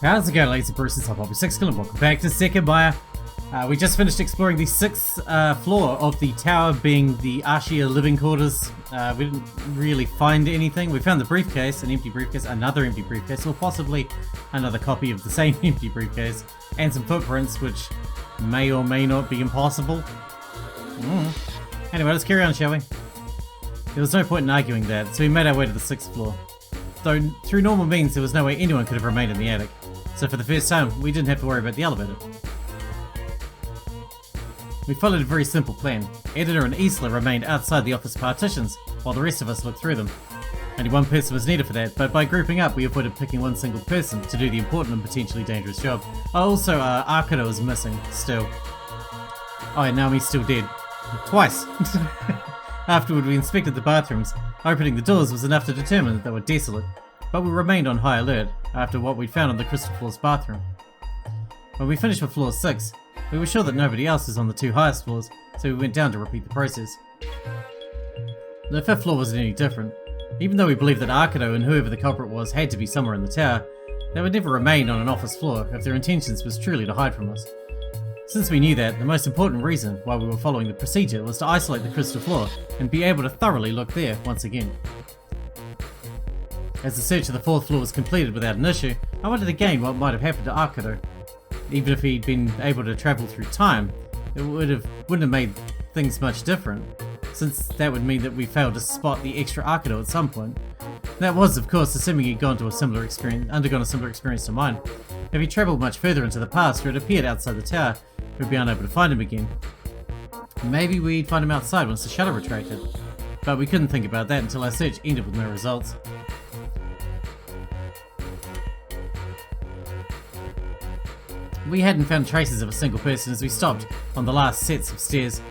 How's it going, ladies and Bruce? It's Sixkilla and welcome back to Sekimeiya. We just finished exploring the 6th floor of the tower, being the Ashiya living quarters. We didn't really find anything. We found the briefcase, an empty briefcase, another empty briefcase, or possibly another copy of the same empty briefcase, and some footprints, which may or may not be impossible. Anyway, let's carry on, shall we? There was no point in arguing that, so we made our way to the 6th floor. Though, through normal means, there was no way anyone could have remained in the attic. So for the first time, we didn't have to worry about the elevator. We followed a very simple plan. Editor and Isla remained outside the office partitions, while the rest of us looked through them. Only one person was needed for that, but by grouping up, we avoided picking one single person to do the important and potentially dangerous job. Also, Akira was missing, still. Oh, and Naomi's still dead. Twice! Afterward, we inspected the bathrooms. Opening the doors was enough to determine that they were desolate, but we remained on high alert after what we'd found on the Crystal Floor's bathroom. When we finished with floor 6, we were sure that nobody else was on the 2 highest floors, so we went down to repeat the process. The 5th floor wasn't any different. Even though we believed that Akira and whoever the culprit was had to be somewhere in the tower, they would never remain on an office floor if their intentions was truly to hide from us. Since we knew that, the most important reason why we were following the procedure was to isolate the crystal floor and be able to thoroughly look there once again. As the search of the 4th floor was completed without an issue, I wondered again what might have happened to Akira. Even if he'd been able to travel through time, it wouldn't have made things much different, since that would mean that we failed to spot the extra Akira at some point. That was, of course, assuming he'd undergone a similar experience to mine. If he travelled much further into the past or had appeared outside the tower, we'd be unable to find him again. Maybe we'd find him outside once the shutter retracted, but we couldn't think about that until our search ended with no results. We hadn't found traces of a single person as we stopped on the last sets of stairs,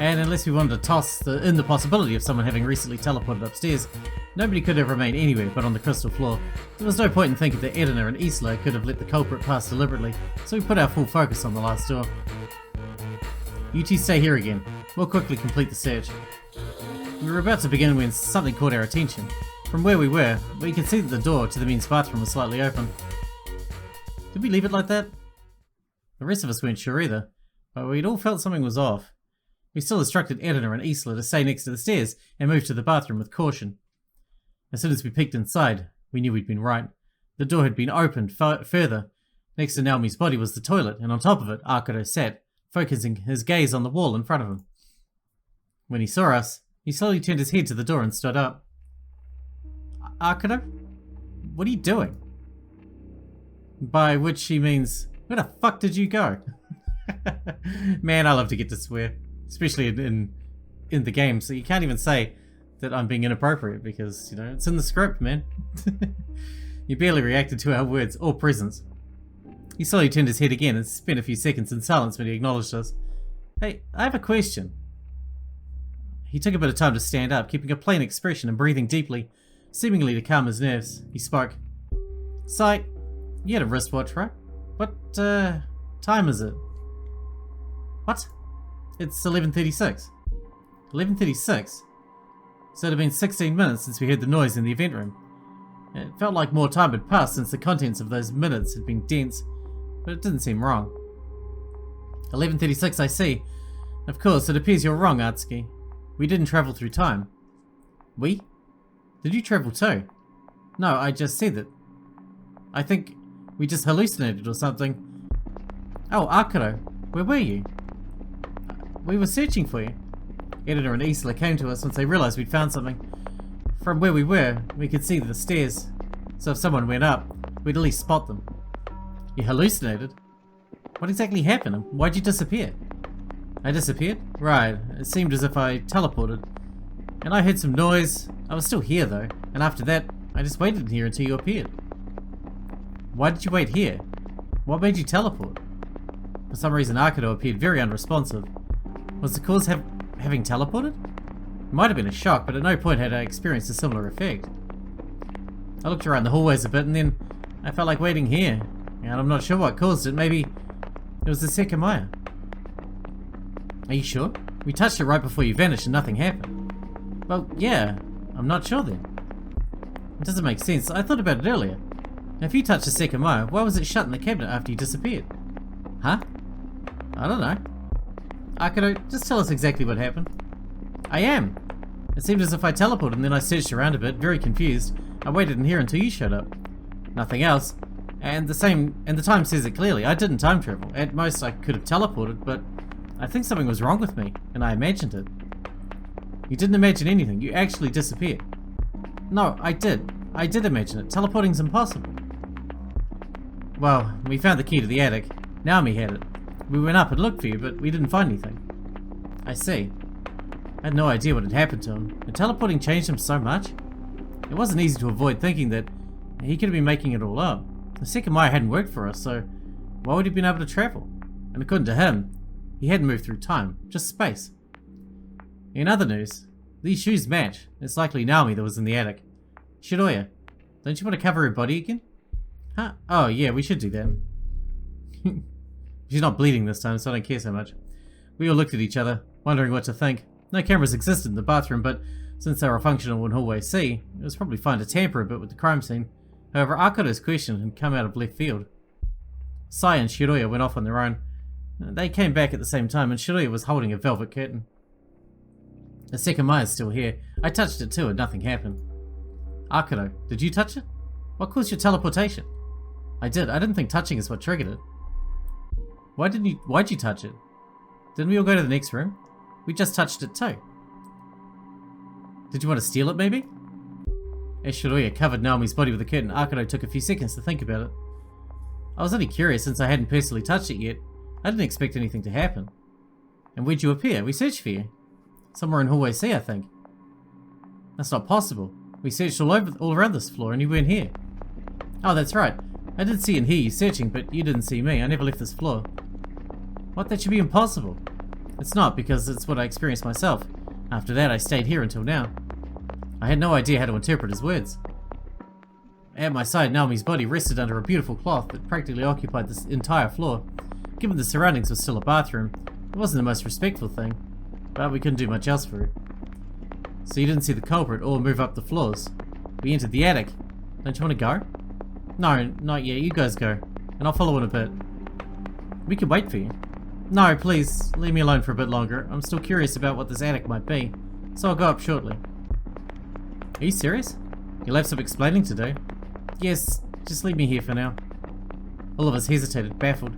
and unless we wanted to toss in the possibility of someone having recently teleported upstairs, nobody could have remained anywhere but on the crystal floor. There was no point in thinking that Edna and Isla could have let the culprit pass deliberately, so we put our full focus on the last door. You two stay here again. We'll quickly complete the search. We were about to begin when something caught our attention. From where we were, we could see that the door to the men's bathroom was slightly open. Did we leave it like that? The rest of us weren't sure either, but we'd all felt something was off. We still instructed Edna and Isla to stay next to the stairs and move to the bathroom with caution. As soon as we peeked inside, we knew we'd been right. The door had been opened further. Next to Naomi's body was the toilet, and on top of it, Akira sat, focusing his gaze on the wall in front of him. When he saw us, he slowly turned his head to the door and stood up. Akira? What are you doing? By which he means, where the fuck did you go? Man, I love to get to swear. Especially in the game, so you can't even say that I'm being inappropriate because, you know, it's in the script, man. You barely reacted to our words or presence. He slowly turned his head again and spent a few seconds in silence when he acknowledged us. Hey, I have a question. He took a bit of time to stand up, keeping a plain expression and breathing deeply, seemingly to calm his nerves. He spoke. Sight, you had a wristwatch, right? What, time is it? What? It's 11:36. 11:36? So it had been 16 minutes since we heard the noise in the event room. It felt like more time had passed since the contents of those minutes had been dense, but it didn't seem wrong. 11:36, I see. Of course, it appears you're wrong, Atsuki. We didn't travel through time. We? Did you travel too? No, I just said that. I think we just hallucinated or something. Oh, Akira, where were you? We were searching for you. Editor and Isla came to us once they realized we'd found something. From where we were, we could see the stairs, so if someone went up, we'd at least spot them. You hallucinated? What exactly happened, and why'd you disappear? I disappeared? Right, it seemed as if I teleported. And I heard some noise. I was still here though, and after that, I just waited here until you appeared. Why did you wait here? What made you teleport? For some reason, Akira appeared very unresponsive. Was the cause having teleported? It might have been a shock, but at no point had I experienced a similar effect. I looked around the hallways a bit and then I felt like waiting here, and I'm not sure what caused it. Maybe it was the Sekimeiya. Are you sure? We touched it right before you vanished and nothing happened. Well, yeah, I'm not sure then. It doesn't make sense. I thought about it earlier. Now, if you touched the Sekimeiya, why was it shut in the cabinet after you disappeared? Huh? I don't know. Akira, just tell us exactly what happened. I am. It seemed as if I teleported and then I searched around a bit, very confused. I waited in here until you showed up. Nothing else. And the time says it clearly. I didn't time travel. At most I could have teleported, but I think something was wrong with me, and I imagined it. You didn't imagine anything. You actually disappeared. No, I did. I did imagine it. Teleporting's impossible. Well, we found the key to the attic. Naomi had it. We went up and looked for you, but we didn't find anything. I see. I had no idea what had happened to him. And teleporting changed him so much. It wasn't easy to avoid thinking that he could have been making it all up. The Sekimeiya hadn't worked for us, so why would he have been able to travel? And according to him, he hadn't moved through time, just space. In other news, these shoes match. It's likely Naomi that was in the attic. Shiroya, don't you want to cover her body again? Huh? Oh yeah, we should do that. She's not bleeding this time, so I don't care so much. We all looked at each other, wondering what to think. No cameras existed in the bathroom, but since they were functional in hallway C, it was probably fine to tamper a bit with the crime scene. However, Akira's question had come out of left field. Sai and Shiroya went off on their own. They came back at the same time, and Shiroya was holding a velvet curtain. The Sekimeiya's still here. I touched it too, and nothing happened. Akira, did you touch it? What caused your teleportation? I did. I didn't think touching is what triggered it. Why'd you touch it? Didn't we all go to the next room? We just touched it too. Did you want to steal it, maybe? As Shiroya covered Naomi's body with a curtain, Akira took a few seconds to think about it. I was only curious since I hadn't personally touched it yet. I didn't expect anything to happen. And where'd you appear? We searched for you. Somewhere in hallway C, I think. That's not possible. We searched all around this floor and you weren't here. Oh, that's right. I did see and hear you searching, but you didn't see me. I never left this floor. What? That should be impossible. It's not, because it's what I experienced myself. After that, I stayed here until now. I had no idea how to interpret his words. At my side, Naomi's body rested under a beautiful cloth that practically occupied this entire floor. Given the surroundings was still a bathroom, it wasn't the most respectful thing, but we couldn't do much else for it. So you didn't see the culprit or move up the floors. We entered the attic. Don't you want to go? No, not yet. You guys go, and I'll follow in a bit. We can wait for you. No, please, leave me alone for a bit longer. I'm still curious about what this attic might be, so I'll go up shortly. Are you serious? You'll have some explaining to do. Yes, just leave me here for now. All of us hesitated, baffled.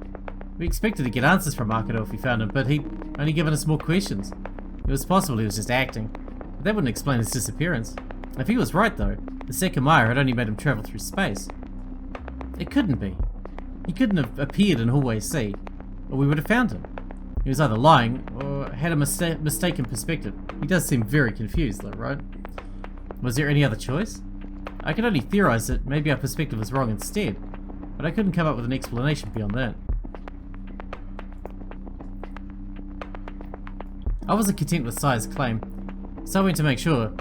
We expected to get answers from Akira if we found him, but he'd only given us more questions. It was possible he was just acting, but that wouldn't explain his disappearance. If he was right, though, the Sekimeiya had only made him travel through space. It couldn't be. He couldn't have appeared in hallway C, or we would have found him. He was either lying, or had a mistaken perspective. He does seem very confused, though, right? Was there any other choice? I could only theorize that maybe our perspective was wrong instead, but I couldn't come up with an explanation beyond that. I wasn't content with Sai's claim, so I went to make sure.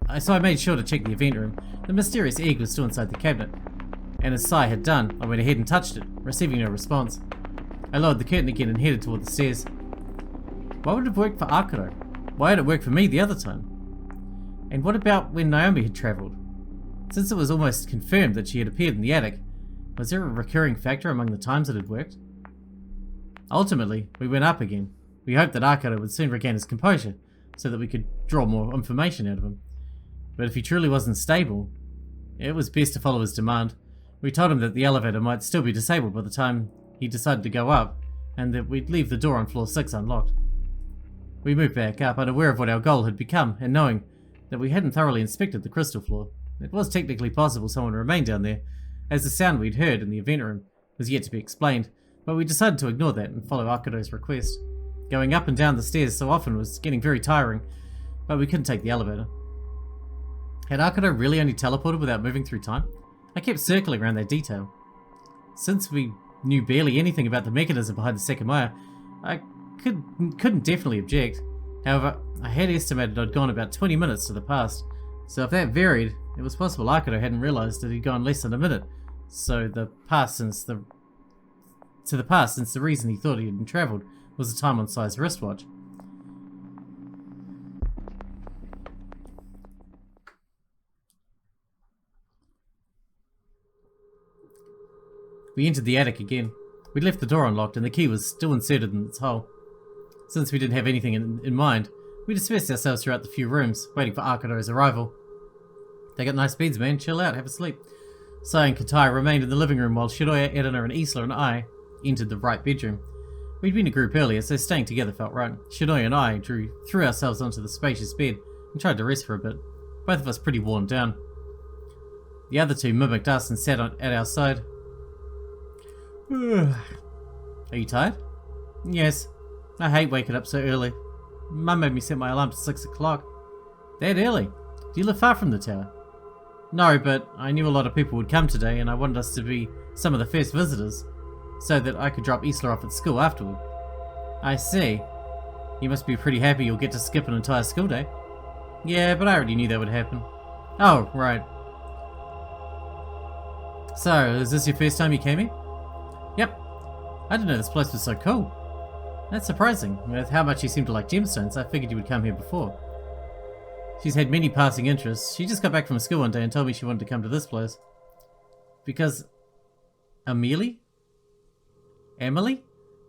I made sure to check the event room. The mysterious egg was still inside the cabinet, and as Sai had done, I went ahead and touched it, receiving no response. I lowered the curtain again and headed toward the stairs. Why would it have worked for Akira? Why had it worked for me the other time? And what about when Naomi had travelled? Since it was almost confirmed that she had appeared in the attic, was there a recurring factor among the times it had worked? Ultimately, we went up again. We hoped that Akira would soon regain his composure, so that we could draw more information out of him. But if he truly wasn't stable, it was best to follow his demand. We told him that the elevator might still be disabled by the time he decided to go up, and that we'd leave the door on floor 6 unlocked. We moved back up, unaware of what our goal had become, and knowing that we hadn't thoroughly inspected the crystal floor. It was technically possible someone remained down there, as the sound we'd heard in the event room was yet to be explained, but we decided to ignore that and follow Akira's request. Going up and down the stairs so often was getting very tiring, but we couldn't take the elevator. Had Akira really only teleported without moving through time? I kept circling around that detail. Since we knew barely anything about the mechanism behind the Sekimeiya, I couldn't definitely object. However, I had estimated I'd gone about 20 minutes to the past, so if that varied, it was possible Akira hadn't realised that he'd gone less than a minute, so the past since the reason he thought he hadn't travelled was the time on Sai's wristwatch. We entered the attic again. We'd left the door unlocked and the key was still inserted in its hole. Since we didn't have anything in mind, we dispersed ourselves throughout the few rooms, waiting for Akira's arrival. They got nice beds, man. Chill out, have a sleep. Sai and Katai remained in the living room while Shiroya, Edina, and Isla and I entered the right bedroom. We'd been a group earlier, so staying together felt right. Shiroya and I threw ourselves onto the spacious bed and tried to rest for a bit, both of us pretty worn down. The other two mimicked us and sat at our side. Are you tired? Yes. I hate waking up so early. Mum made me set my alarm to 6 o'clock. That early? Do you live far from the tower? No, but I knew a lot of people would come today and I wanted us to be some of the first visitors, so that I could drop Isla off at school afterward. I see. You must be pretty happy you'll get to skip an entire school day. Yeah, but I already knew that would happen. Oh, right. So, is this your first time you came here? Yep. I didn't know this place was so cool. That's surprising. With how much you seem to like gemstones, I figured you would come here before. She's had many passing interests. She just got back from school one day and told me she wanted to come to this place. Because... Emily?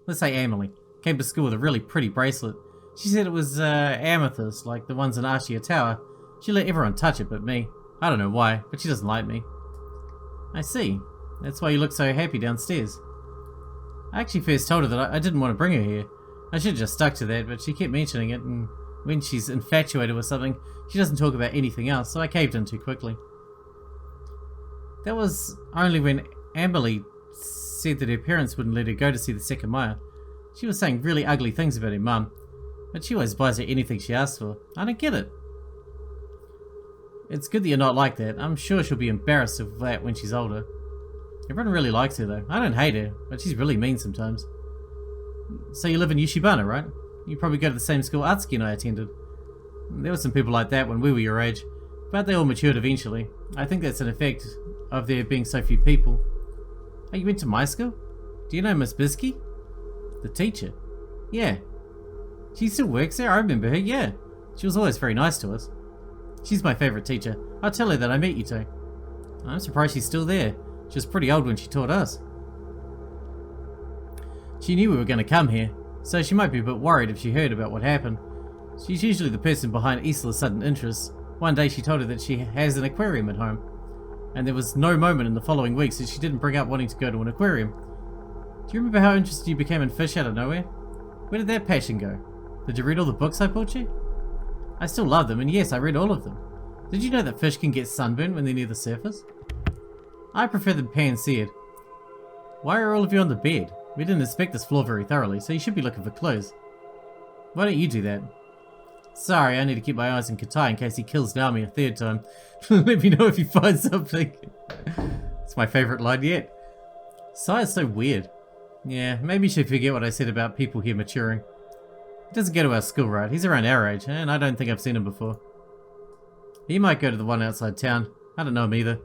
Let's say Emily. Came to school with a really pretty bracelet. She said it was amethyst, like the ones in Ashiya Tower. She let everyone touch it but me. I don't know why, but she doesn't like me. I see. That's why you look so happy downstairs. I actually first told her that I didn't want to bring her here. I should have just stuck to that, but she kept mentioning it, and when she's infatuated with something, she doesn't talk about anything else, so I caved in too quickly. That was only when Amberly said that her parents wouldn't let her go to see the Sekimeiya. She was saying really ugly things about her mum, but she always buys her anything she asks for. I don't get it. It's good that you're not like that. I'm sure she'll be embarrassed of that when she's older. Everyone really likes her though. I don't hate her, but she's really mean sometimes. So you live in Yushibana, right? You probably go to the same school Atsuki and I attended. There were some people like that when we were your age, but they all matured eventually. I think that's an effect of there being so few people. Oh, you went to my school? Do you know Miss Bisky? The teacher? Yeah. She still works there? I remember her, yeah. She was always very nice to us. She's my favourite teacher. I'll tell her that I met you two. I'm surprised she's still there. She was pretty old when she taught us. She knew we were going to come here, so she might be a bit worried if she heard about what happened. She's usually the person behind Isla's sudden interest. One day she told her that she has an aquarium at home, and there was no moment in the following weeks that she didn't bring up wanting to go to an aquarium. Do you remember how interested you became in fish out of nowhere? Where did that passion go? Did you read all the books I bought you? I still love them, and yes, I read all of them. Did you know that fish can get sunburned when they're near the surface? I prefer them pan-seared. Why are all of you on the bed? We didn't inspect this floor very thoroughly, so you should be looking for clues. Why don't you do that? Sorry, I need to keep my eyes on Katai in case he kills Naomi a third time. Let me know if you find something. It's my favourite line yet. Sai is so weird. Yeah, maybe you should forget what I said about people here maturing. He doesn't go to our school, right? He's around our age, and I don't think I've seen him before. He might go to the one outside town. I don't know him either.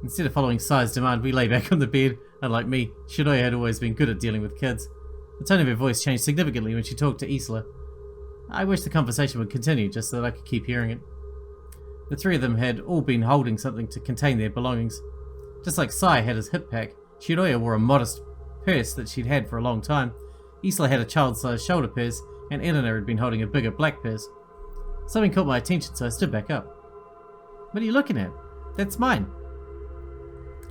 Instead of following Sai's demand, we lay back on the bed. Unlike me, Shiroya had always been good at dealing with kids. The tone of her voice changed significantly when she talked to Isla. I wish the conversation would continue just so that I could keep hearing it. The three of them had all been holding something to contain their belongings. Just like Sai had his hip pack, Shiroya wore a modest purse that she'd had for a long time. Isla had a child-sized shoulder purse, and Edina had been holding a bigger black purse. Something caught my attention, so I stood back up. What are you looking at? That's mine.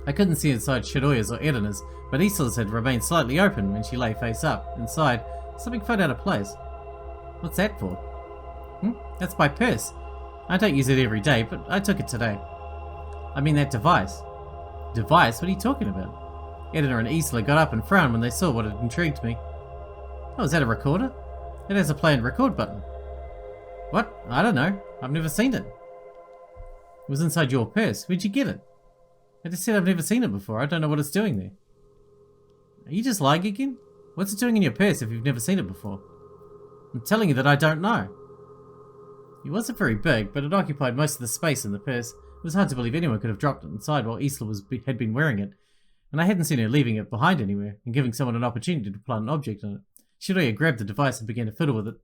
I couldn't see inside Shiroya's or Edina's, but Isla's had remained slightly open when she lay face up. Inside, something fell out of place. What's that for? That's my purse. I don't use it every day, but I took it today. I mean that device. Device? What are you talking about? Edina and Isla got up and frowned when they saw what had intrigued me. Oh, is that a recorder? It has a play and record button. What? I don't know. I've never seen it. It was inside your purse. Where'd you get it? I just said I've never seen it before. I don't know what it's doing there. Are you just lying again? What's it doing in your purse if you've never seen it before? I'm telling you that I don't know. It wasn't very big, but it occupied most of the space in the purse. It was hard to believe anyone could have dropped it inside while Isla had been wearing it, and I hadn't seen her leaving it behind anywhere and giving someone an opportunity to plant an object in it. Shiroya grabbed the device and began to fiddle with it.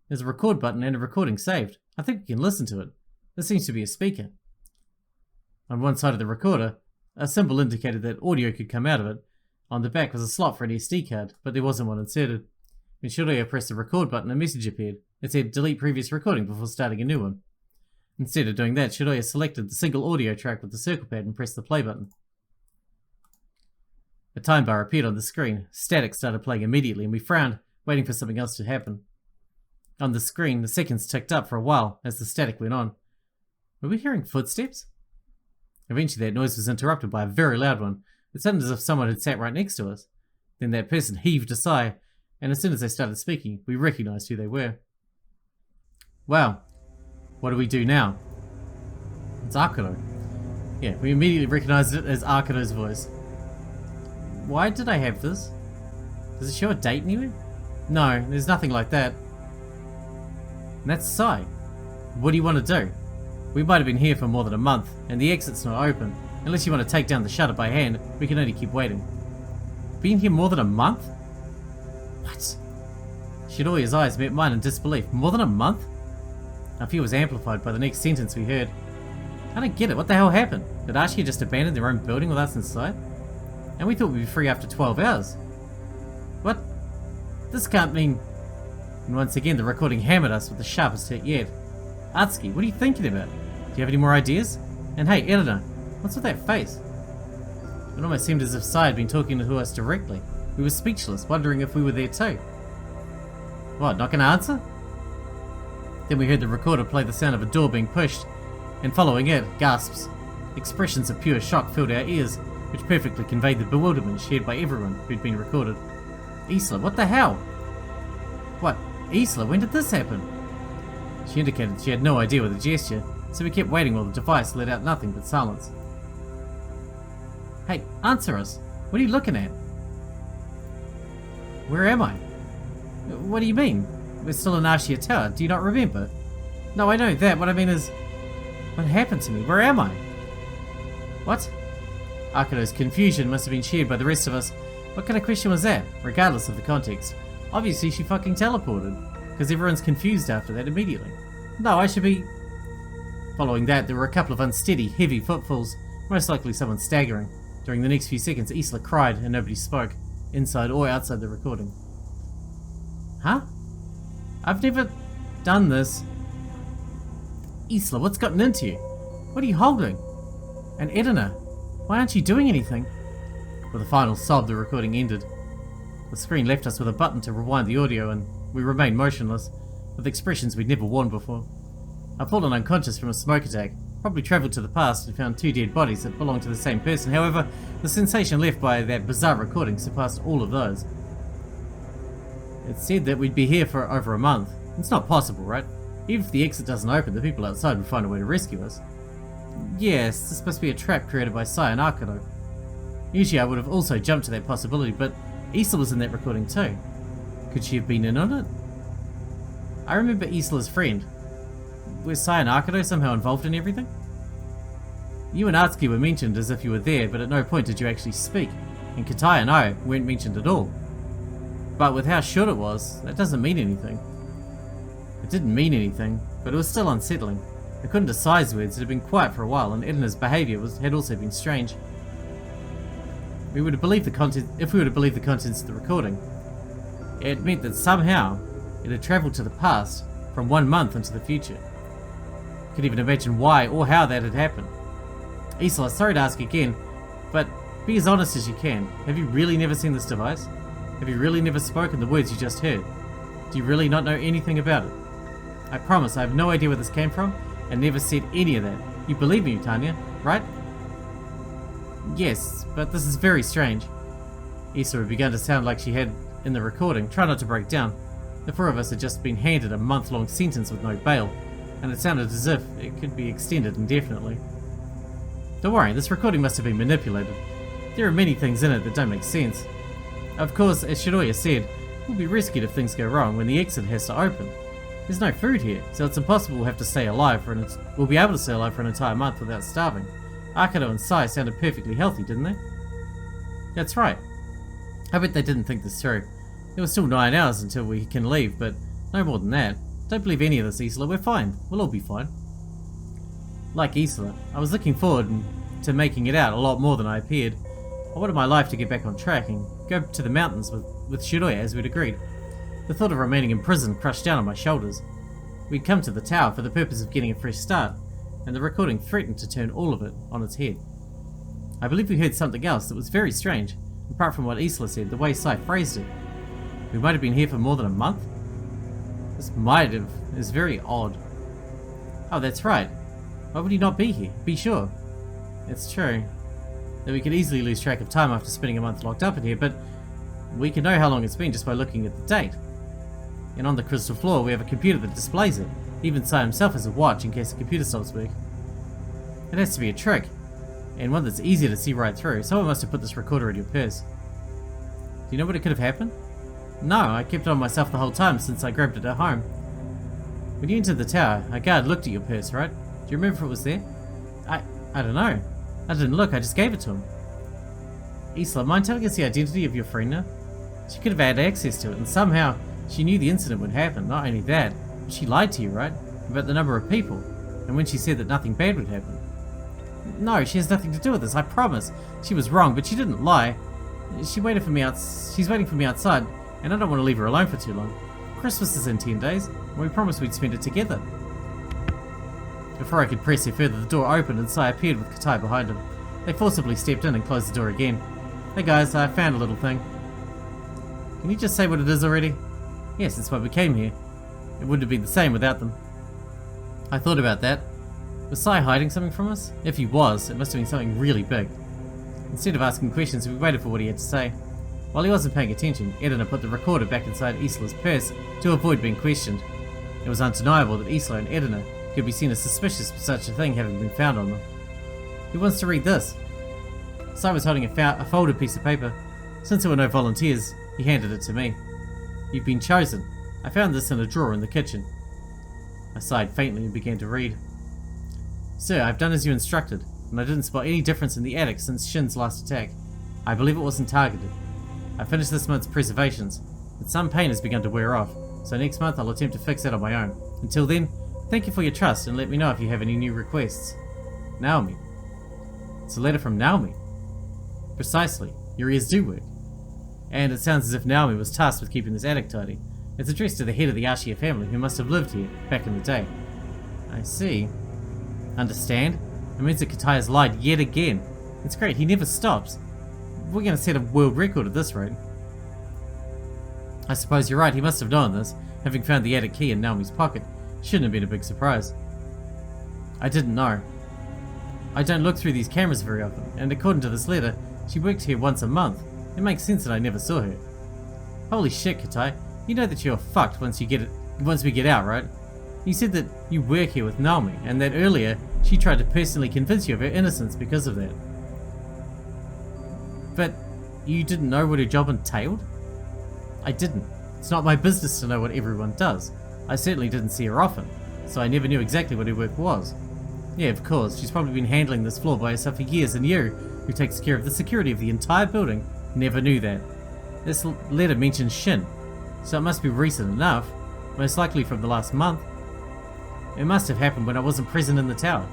There's a record button and a recording saved. I think we can listen to it. There seems to be a speaker. On one side of the recorder, A symbol indicated that audio could come out of it. On the back was a slot for an SD card, but there wasn't one inserted. When Shiroya pressed the record button, a message appeared. It said delete previous recording before starting a new one. Instead of doing that, Shiroya selected the single audio track with the circle pad and pressed the play button. A time bar appeared on the screen. Static started playing immediately, and we frowned, waiting for something else to happen. On the screen, the seconds ticked up for a while as the static went on. Were we hearing footsteps? Eventually that noise was interrupted by a very loud one. It sounded as if someone had sat right next to us. Then that person heaved a sigh, and as soon as they started speaking, we recognized who they were. Wow. What do we do now? It's Akira. Yeah, we immediately recognized it as Akira's voice. Why did I have this? Does it show a date anywhere? No, there's nothing like that. And that's Sai. What do you want to do? We might have been here for more than a month, and the exit's not open. Unless you want to take down the shutter by hand, we can only keep waiting. Been here more than a month? What? Shiroya's eyes met mine in disbelief. More than a month? Our fear was amplified by the next sentence we heard. I don't get it. What the hell happened? Did Ashiya just abandon their own building with us inside? And we thought we'd be free after 12 hours. What? This can't mean... And once again, the recording hammered us with the sharpest hit yet. Atsuki, what are you thinking about? Do you have any more ideas? And hey, Elena, what's with that face? It almost seemed as if Sai had been talking to us directly. We were speechless, wondering if we were there too. What, not gonna answer? Then we heard the recorder play the sound of a door being pushed, and following it, gasps. Expressions of pure shock filled our ears, which perfectly conveyed the bewilderment shared by everyone who'd been recorded. Isla, what the hell? What? Isla, when did this happen? She indicated she had no idea with a gesture, so we kept waiting while the device let out nothing but silence. Hey, answer us. What are you looking at? Where am I? What do you mean? We're still in Ashiya Tower. Do you not remember? No, I know that. What I mean is... What happened to me? Where am I? What? Akira's confusion must have been shared by the rest of us. What kind of question was that, regardless of the context? Obviously she fucking teleported, because everyone's confused after that immediately. No, I should be... Following that, there were a couple of unsteady, heavy footfalls, most likely someone staggering. During the next few seconds, Isla cried and nobody spoke, inside or outside the recording. Huh? I've never done this. Isla, what's gotten into you? What are you holding? And Edina, why aren't you doing anything? With a final sob, the recording ended. The screen left us with a button to rewind the audio, and we remained motionless, with expressions we'd never worn before. I'd fallen unconscious from a smoke attack, probably travelled to the past and found two dead bodies that belonged to the same person. However, the sensation left by that bizarre recording surpassed all of those. It said that we'd be here for over a month. It's not possible, right? Even if the exit doesn't open, the people outside would find a way to rescue us. Yes, this must be a trap created by Sai and Akira. Usually I would have also jumped to that possibility, but Isla was in that recording too. Could she have been in on it? I remember Isla's friend. Were Sai and Akira somehow involved in everything? You and Atsuki were mentioned as if you were there, but at no point did you actually speak, and Katai and I weren't mentioned at all. But with how short it was, that doesn't mean anything. It didn't mean anything, but it was still unsettling. According to Sai's words, it had been quiet for a while, and Edna's behaviour had also been strange. If we were to believe the contents of the recording, it meant that somehow it had travelled to the past from 1 month into the future. I couldn't even imagine why or how that had happened. Isla, sorry to ask again, but be as honest as you can. Have you really never seen this device? Have you really never spoken the words you just heard? Do you really not know anything about it? I promise I have no idea where this came from, and never said any of that. You believe me, Tanya, right? Yes, but this is very strange. Issa had begun to sound like she had in the recording. Try not to break down. The four of us had just been handed a month-long sentence with no bail, and it sounded as if it could be extended indefinitely. Don't worry, this recording must have been manipulated. There are many things in it that don't make sense. Of course, as Shiroya said, we'll be rescued if things go wrong when the exit has to open. There's no food here, so it's impossible we'll be able to stay alive for an entire month without starving. Akira and Sai sounded perfectly healthy, didn't they? That's right. I bet they didn't think this through. There were still 9 hours until we can leave, but no more than that. Don't believe any of this, Isla. We're fine. We'll all be fine. Like Isla, I was looking forward to making it out a lot more than I appeared. I wanted my life to get back on track and go to the mountains with Shiroya as we'd agreed. The thought of remaining in prison crushed down on my shoulders. We'd come to the tower for the purpose of getting a fresh start, and the recording threatened to turn all of it on its head. I believe we heard something else that was very strange, apart from what Isla said, the way Sai phrased it. We might have been here for more than a month? This might have is very odd. Oh, that's right. Why would he not be here? Be sure. It's true that we could easily lose track of time after spending a month locked up in here, but we can know how long it's been just by looking at the date. And on the crystal floor we have a computer that displays it. Even Sai himself has a watch in case the computer stops working. It has to be a trick, and one that's easier to see right through. Someone must have put this recorder in your purse. Do you know what it could have happened? No, I kept it on myself the whole time since I grabbed it at home. When you entered the tower, a guard looked at your purse, right? Do you remember if it was there? I don't know. I didn't look, I just gave it to him. Isla, mind telling us the identity of your friend now? She could have had access to it, and somehow she knew the incident would happen. Not only that, but she lied to you, right? About the number of people, and when she said that nothing bad would happen. No, she has nothing to do with this, I promise. She was wrong, but she didn't lie. She's waiting for me outside, and I don't want to leave her alone for too long. Christmas is in 10 days, and we promised we'd spend it together. Before I could press her further, the door opened and Sai appeared with Katai behind him. They forcibly stepped in and closed the door again. Hey guys, I found a little thing. Can you just say what it is already? Yes, it's why we came here. It wouldn't have been the same without them. I thought about that. Was Sai hiding something from us? If he was, it must have been something really big. Instead of asking questions, we waited for what he had to say. While he wasn't paying attention, Edna put the recorder back inside Isla's purse to avoid being questioned. It was undeniable that Isla and Edna could be seen as suspicious of such a thing having been found on them. Who wants to read this? Sai was holding a folded piece of paper. Since there were no volunteers, he handed it to me. You've been chosen. I found this in a drawer in the kitchen. I sighed faintly and began to read. Sir, I've done as you instructed, and I didn't spot any difference in the attic since Shin's last attack. I believe it wasn't targeted. I finished this month's preservations, but some paint has begun to wear off, so next month I'll attempt to fix that on my own. Until then, thank you for your trust and let me know if you have any new requests. Naomi. It's a letter from Naomi. Precisely. Your ears do work. And it sounds as if Naomi was tasked with keeping this attic tidy. It's addressed to the head of the Ashiya family who must have lived here back in the day. I see. Understand? It means that Katai has lied yet again. It's great, he never stops. We're going to set a world record at this rate. I suppose you're right, he must have known this, having found the attic key in Naomi's pocket. Shouldn't have been a big surprise. I didn't know. I don't look through these cameras very often, and according to this letter, she worked here once a month. It makes sense that I never saw her. Holy shit, Katai. You know that you're fucked once we get out, right? You said that you work here with Naomi, and that earlier she tried to personally convince you of her innocence because of that. But you didn't know what her job entailed? I didn't. It's not my business to know what everyone does. I certainly didn't see her often, so I never knew exactly what her work was. Yeah, of course, she's probably been handling this floor by herself for years, and you, who takes care of the security of the entire building, never knew that. This letter mentions Shin, so it must be recent enough, most likely from the last month. It must have happened when I wasn't present in the tower,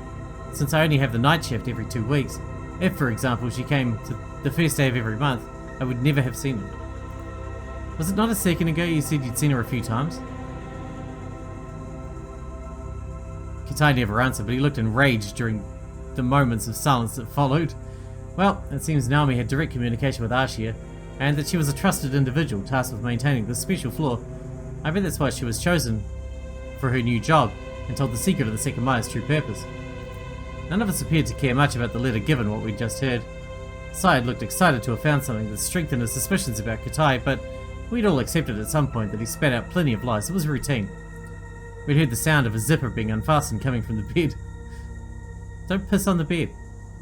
since I only have the night shift every 2 weeks. If, for example, she came to the first day of every month, I would never have seen her. Was it not a second ago you said you'd seen her a few times? Katai never answered, but he looked enraged during the moments of silence that followed. Well, it seems Naomi had direct communication with Ashiya, and that she was a trusted individual tasked with maintaining this special floor. I bet that's why she was chosen for her new job, and told the secret of the Sekimeiya's true purpose. None of us appeared to care much about the letter given what we'd just heard. Sai had looked excited to have found something that strengthened his suspicions about Katai, but we'd all accepted at some point that he spat out plenty of lies. It was routine. We'd heard the sound of a zipper being unfastened coming from the bed. Don't piss on the bed.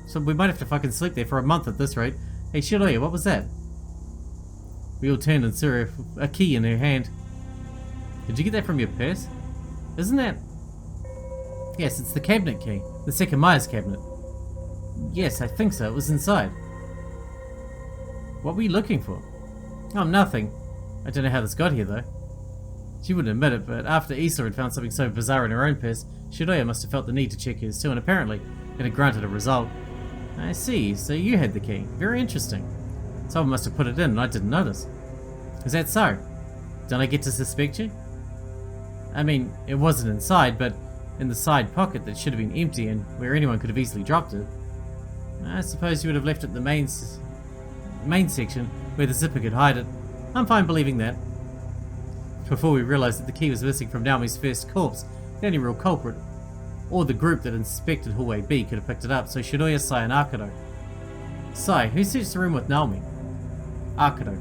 So we might have to fucking sleep there for a month at this rate. Hey Shiroya, what was that? We all turned and saw a key in her hand. Did you get that from your purse? Isn't that... Yes, it's the cabinet key. The Sekimeiya's cabinet. Yes, I think so. It was inside. What were you looking for? Oh, nothing. I don't know how this got here, though. She wouldn't admit it, but after Issa had found something so bizarre in her own purse, Shiroya must have felt the need to check hers too, and apparently it had granted a result. I see, so you had the key. Very interesting. Someone must have put it in and I didn't notice. Is that so? Don't I get to suspect you? I mean, it wasn't inside, but in the side pocket that should have been empty and where anyone could have easily dropped it. I suppose you would have left it in the main section where the zipper could hide it. I'm fine believing that. Before we realised that the key was missing from Naomi's first corpse, the only real culprit, or the group that inspected hallway B, could have picked it up, so Shiroi, Sai and Akira. Sai, who searched the room with Naomi? Akira.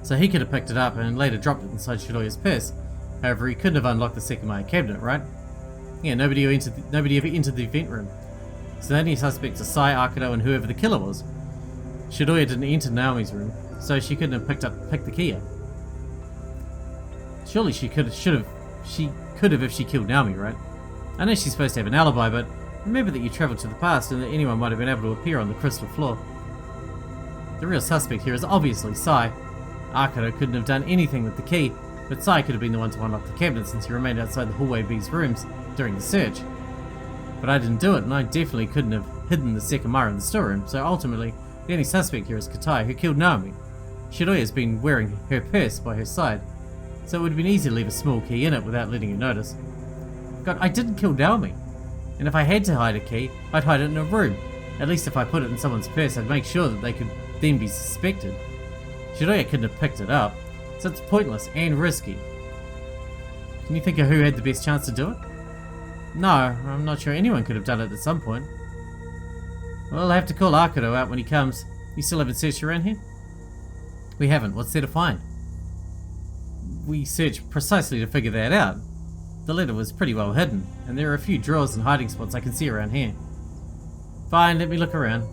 So he could have picked it up and later dropped it inside Shiroya's purse. However, he couldn't have unlocked the Sekimeiya cabinet, right? Yeah, nobody ever entered the event room. So the only suspects are Sai, Akira and whoever the killer was. Shiroya didn't enter Naomi's room, so she couldn't have picked the key up. Surely she could have if she killed Naomi, right? I know she's supposed to have an alibi, but remember that you travelled to the past and that anyone might have been able to appear on the crystal floor. The real suspect here is obviously Sai. Akira couldn't have done anything with the key, but Sai could have been the one to unlock the cabinet since he remained outside the hallway B's rooms during the search. But I didn't do it, and I definitely couldn't have hidden the Sekimeiya in the storeroom, so ultimately, the only suspect here is Katai, who killed Naomi. Shiroya's been wearing her purse by her side, so it would have been easy to leave a small key in it without letting her notice. God, I didn't kill Naomi, and if I had to hide a key, I'd hide it in a room. At least if I put it in someone's purse, I'd make sure that they could then be suspected. Shiroya couldn't have picked it up, so it's pointless and risky. Can you think of who had the best chance to do it? No, I'm not sure anyone could have done it at some point. Well, I'll have to call Akira out when he comes. You still haven't searched around here? We haven't. What's there to find? We searched precisely to figure that out. The letter was pretty well hidden, and there are a few drawers and hiding spots I can see around here. Fine, let me look around.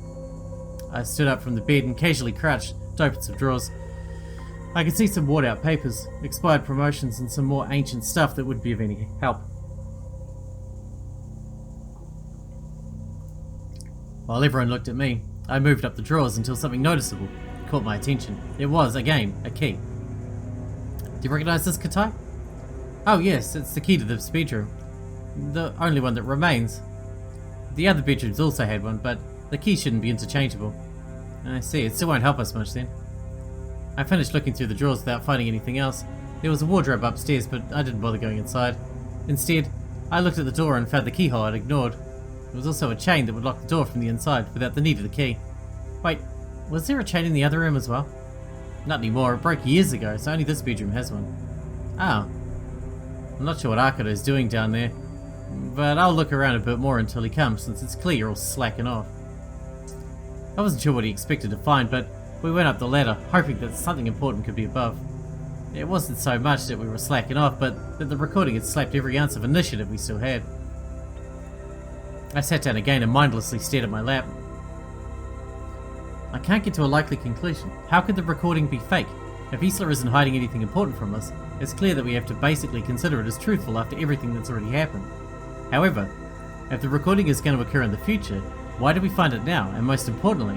I stood up from the bed and casually crouched to open some drawers. I could see some worn out papers, expired promotions, and some more ancient stuff that wouldn't be of any help. While everyone looked at me, I moved up the drawers until something noticeable caught my attention. It was, again, a key. Do you recognize this, Katai? Oh yes, it's the key to this bedroom. The only one that remains. The other bedrooms also had one, but the key shouldn't be interchangeable. I see, it still won't help us much then. I finished looking through the drawers without finding anything else. There was a wardrobe upstairs, but I didn't bother going inside. Instead, I looked at the door and found the keyhole I'd ignored. There was also a chain that would lock the door from the inside without the need of the key. Wait, was there a chain in the other room as well? Not anymore, it broke years ago, so only this bedroom has one. Oh. I'm not sure what Akira is doing down there, but I'll look around a bit more until he comes, since it's clear you're all slacking off. I wasn't sure what he expected to find, but we went up the ladder, hoping that something important could be above. It wasn't so much that we were slacking off, but that the recording had slapped every ounce of initiative we still had. I sat down again and mindlessly stared at my lap. I can't get to a likely conclusion. How could the recording be fake? If Isla isn't hiding anything important from us, it's clear that we have to basically consider it as truthful after everything that's already happened. However, if the recording is going to occur in the future, why do we find it now? And most importantly,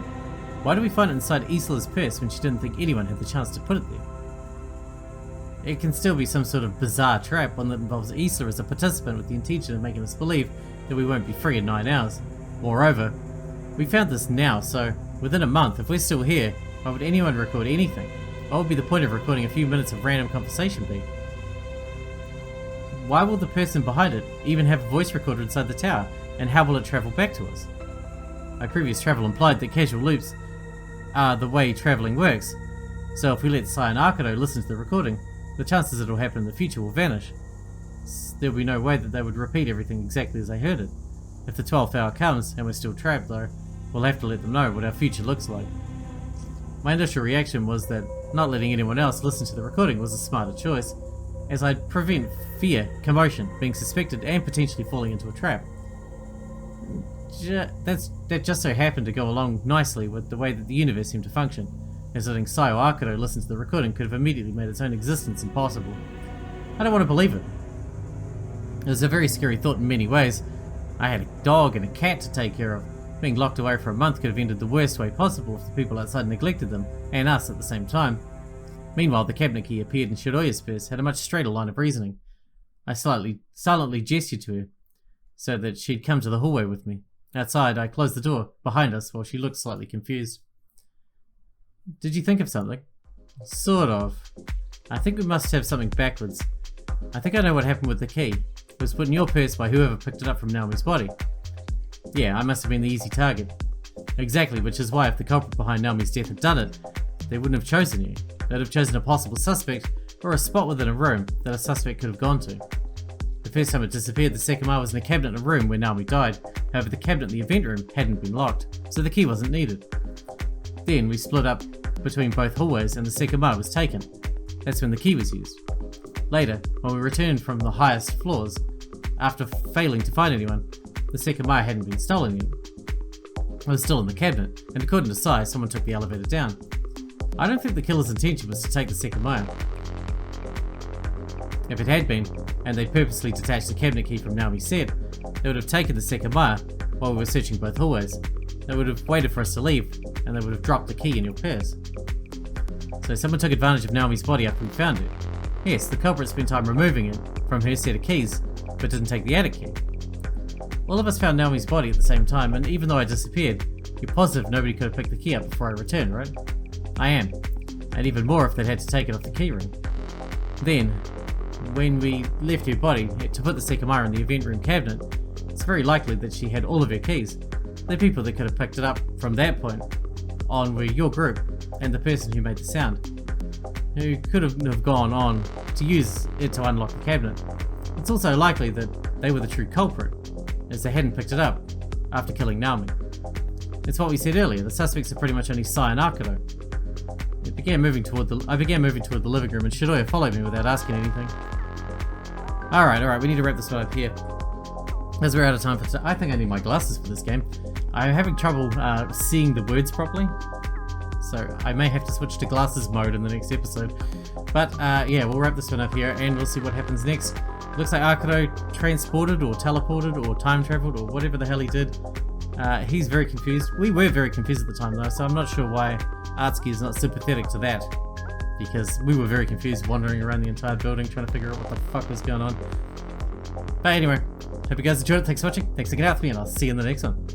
why do we find it inside Isla's purse when she didn't think anyone had the chance to put it there? It can still be some sort of bizarre trap, one that involves Isla as a participant with the intention of making us believe that we won't be free in 9 hours. Moreover, we found this now, so within a month, if we're still here, why would anyone record anything? What would be the point of recording a few minutes of random conversation be? Why will the person behind it even have a voice recorder inside the tower, and how will it travel back to us? My previous travel implied that casual loops are the way travelling works, so if we let Sai and Akira listen to the recording, the chances it will happen in the future will vanish. There will be no way that they would repeat everything exactly as they heard it. If the 12th hour comes and we're still trapped though, we'll have to let them know what our future looks like. My initial reaction was that not letting anyone else listen to the recording was a smarter choice, as I'd prevent fear, commotion, being suspected and potentially falling into a trap. That just so happened to go along nicely with the way that the universe seemed to function, as letting Sai or Akira listen to the recording could have immediately made its own existence impossible. I don't want to believe it. It was a very scary thought in many ways. I had a dog and a cat to take care of. Being locked away for a month could have ended the worst way possible if the people outside neglected them, and us at the same time. Meanwhile, the cabinet key appeared in Shiroya's purse had a much straighter line of reasoning. I silently gestured to her, so that she'd come to the hallway with me. Outside, I closed the door behind us while she looked slightly confused. Did you think of something? Sort of. I think we must have something backwards. I think I know what happened with the key. It was put in your purse by whoever picked it up from Naomi's body. Yeah, I must have been the easy target. Exactly, which is why if the culprit behind Naomi's death had done it, they wouldn't have chosen you. They'd have chosen a possible suspect or a spot within a room that a suspect could have gone to. The first time it disappeared, the Sekimeiya was in a cabinet in a room where Naomi died. However, the cabinet in the event room hadn't been locked, so the key wasn't needed. Then we split up between both hallways and the Sekimeiya was taken. That's when the key was used. Later, when we returned from the highest floors, after failing to find anyone, the Sekimeiya hadn't been stolen yet. It was still in the cabinet, and according to Sai, someone took the elevator down. I don't think the killer's intention was to take the Sekimeiya. If it had been, and they purposely detached the cabinet key from Naomi's set, they would have taken the Sekimeiya while we were searching both hallways. They would have waited for us to leave, and they would have dropped the key in your purse. So someone took advantage of Naomi's body after we found it. Yes, the culprit spent time removing it from her set of keys, but didn't take the attic key. All of us found Naomi's body at the same time, and even though I disappeared, you're positive nobody could have picked the key up before I returned, right? I am. And even more if they'd had to take it off the keyring. Then, when we left her body to put the Sekimeiya in the event room cabinet, it's very likely that she had all of her keys. The people that could have picked it up from that point on were your group and the person who made the sound, who could have gone on to use it to unlock the cabinet. It's also likely that they were the true culprit, as they hadn't picked it up after killing Naomi. It's what we said earlier, the suspects are pretty much only Sai and Akira. I began moving toward the living room and Shiroya followed me without asking anything. Alright, we need to wrap this one up here, as we're out of time for today. I think I need my glasses for this game. I'm having trouble seeing the words properly, so I may have to switch to glasses mode in the next episode. But yeah, we'll wrap this one up here and we'll see what happens next. Looks like Akira transported or teleported or time traveled or whatever the hell he did. He's very confused. We were very confused at the time though, so I'm not sure why Atsuki is not sympathetic to that. Because we were very confused wandering around the entire building trying to figure out what the fuck was going on. But anyway, hope you guys enjoyed it. Thanks for watching. Thanks for getting out with me and I'll see you in the next one.